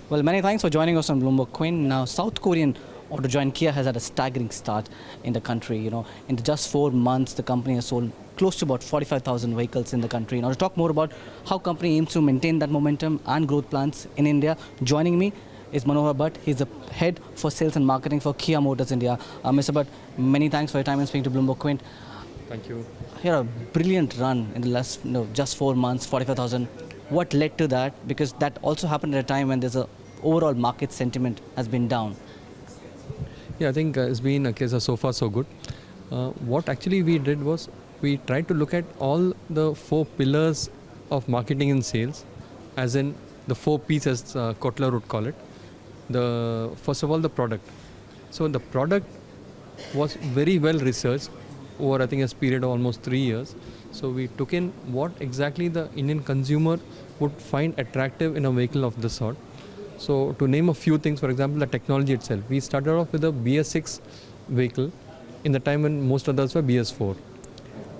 Well, many thanks for joining us on Bloomberg Quinn. Now, South Korean auto giant Kia has had a staggering start in the country. In just 4 months, the company has sold close to about 45,000 vehicles in the country. Now, to talk more about how company aims to maintain that momentum and growth plans in India, joining me is Manohar Bhatt. He's the head for sales and marketing for Kia Motors India. Mr. Bhatt, many thanks for your time and speaking to Bloomberg Quinn. Thank you. Here, a brilliant run in the last, just 4 months, 45,000. What led to that? Because that also happened at a time when there's a overall market sentiment has been down. Yeah, I think it's been a case of so far so good. What actually we did was we tried to look at all the 4 pillars of marketing and sales, as in the 4 P's as Kotler would call it. First of all, the product. So the product was very well researched over I think a period of almost 3 years. So we took in what exactly the Indian consumer would find attractive in a vehicle of this sort. So to name a few things, for example, the technology itself. We started off with a BS6 vehicle in the time when most others were BS4.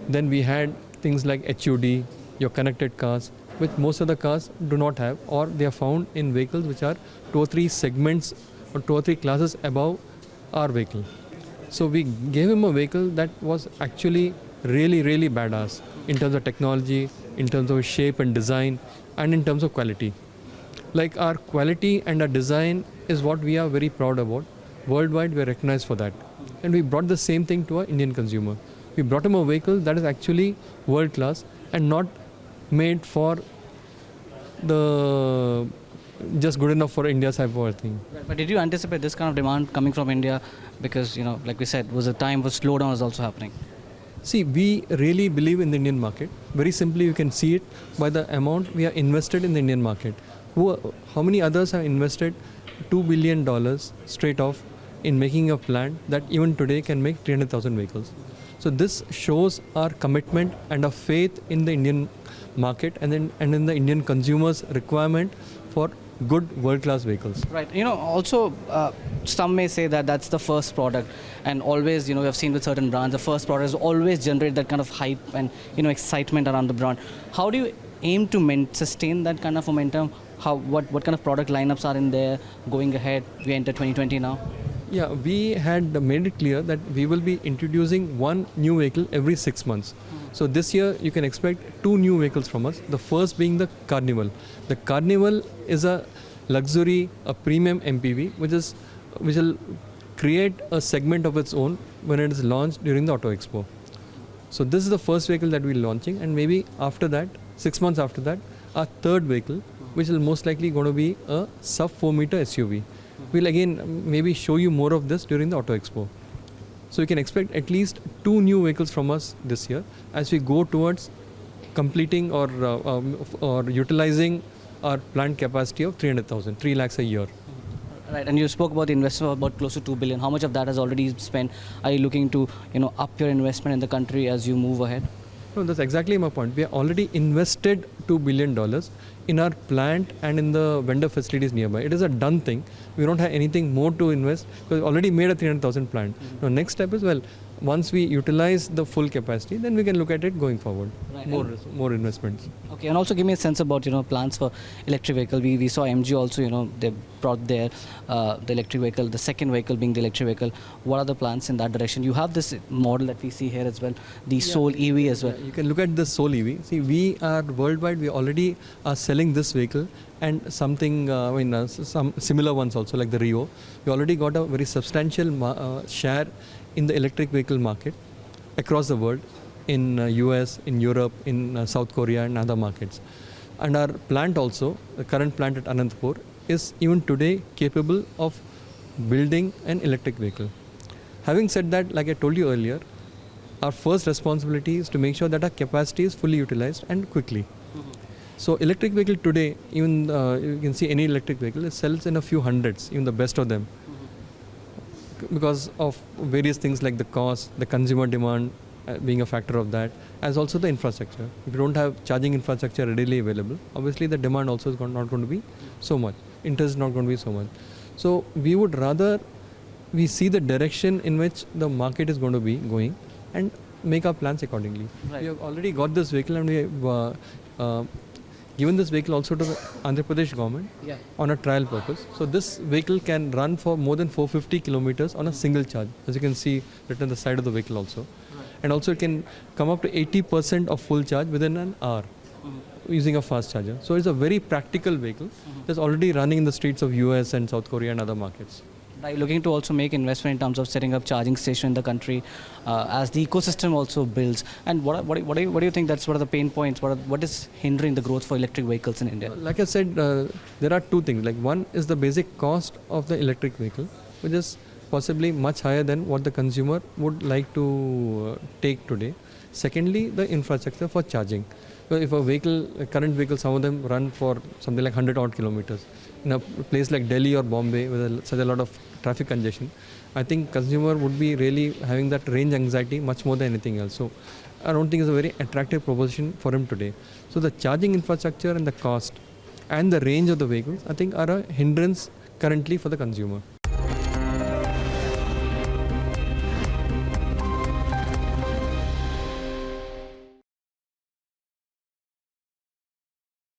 Then we had things like HUD, your connected cars, which most of the cars do not have, or they are found in vehicles which are 2 or 3 segments or 2 or 3 classes above our vehicle. So we gave him a vehicle that was actually really, really badass in terms of technology, in terms of shape and design, and in terms of quality. Like our quality and our design is what we are very proud about. Worldwide, we are recognized for that. And we brought the same thing to our Indian consumer. We brought him a vehicle that is actually world class and not made for the just good enough for India's type of thing. But did you anticipate this kind of demand coming from India? Because, like we said, was a time where slowdown was also happening. See, we really believe in the Indian market. Very simply, you can see it by the amount we are invested in the Indian market. How many others have invested $2 billion straight off in making a plant that even today can make 300,000 vehicles? So this shows our commitment and our faith in the Indian market and in the Indian consumers' requirement for good world-class vehicles. Right. Also, some may say that that's the first product, and always, we have seen with certain brands, the first product is always generate that kind of hype and, excitement around the brand. How do you aim to sustain that kind of momentum? What kind of product lineups are in there going ahead? We enter 2020 now. Yeah, we had made it clear that we will be introducing 1 new vehicle every 6 months. So this year you can expect 2 new vehicles from us. The first being the Carnival. The Carnival is a luxury, a premium MPV, which will create a segment of its own when it is launched during the Auto Expo. So this is the first vehicle that we're launching, and maybe after that, 6 months after that, our third vehicle, which is most likely going to be a sub 4 meter SUV. We'll again maybe show you more of this during the Auto Expo. So you can expect at least 2 new vehicles from us this year as we go towards completing or utilizing our plant capacity of 300,000, 3 lakhs a year. Right, and you spoke about the investment of about close to 2 billion. How much of that has already spent? Are you looking to, up your investment in the country as you move ahead? No, that's exactly my point. We have already invested $2 billion in our plant and in the vendor facilities nearby. It is a done thing. We don't have anything more to invest because we already made a 300,000 plant. Now, next step is, once we utilize the full capacity, then we can look at it going forward. Right. More investments. Okay, and also give me a sense about plans for electric vehicle. We saw MG also, they brought their the electric vehicle, the second vehicle being the electric vehicle. What are the plans in that direction? You have this model that we see here as well, the Soul EV as well. Yeah, you can look at the Soul EV. See, we are worldwide. We already are selling this vehicle and something, some similar ones also like the Rio. We already got a very substantial share in the electric vehicle market across the world, in US, in Europe, in South Korea and other markets. And our plant also, the current plant at Anantapur, is even today capable of building an electric vehicle. Having said that, like I told you earlier, our first responsibility is to make sure that our capacity is fully utilized and quickly. So electric vehicle today, even you can see any electric vehicle, it sells in a few hundreds, even the best of them. Because of various things like the cost, the consumer demand being a factor of that, as also the infrastructure. If you don't have charging infrastructure readily available, obviously the demand also is not going to be so much. Interest is not going to be so much. So we would rather, we see the direction in which the market is going to be going and make our plans accordingly. Right. We have already got this vehicle and we have given this vehicle also to the Andhra Pradesh government Yeah. on a trial purpose. So this vehicle can run for more than 450 kilometers on a single charge, as you can see written on the side of the vehicle also. And also it can come up to 80% of full charge within an hour using a fast charger. So it's a very practical vehicle that's already running in the streets of US and South Korea and other markets. Are you looking to also make investment in terms of setting up charging station in the country as the ecosystem also builds? And what do you think that's what are the pain points? What is hindering the growth for electric vehicles in India? Like I said, there are two things. Like one is the basic cost of the electric vehicle, which is possibly much higher than what the consumer would like to take today. Secondly, the infrastructure for charging. So if a current vehicle, some of them run for something like 100 odd kilometers. In a place like Delhi or Bombay with such a lot of traffic congestion, I think consumer would be really having that range anxiety much more than anything else. So I don't think it's a very attractive proposition for him today. So the charging infrastructure and the cost and the range of the vehicles, I think, are a hindrance currently for the consumer.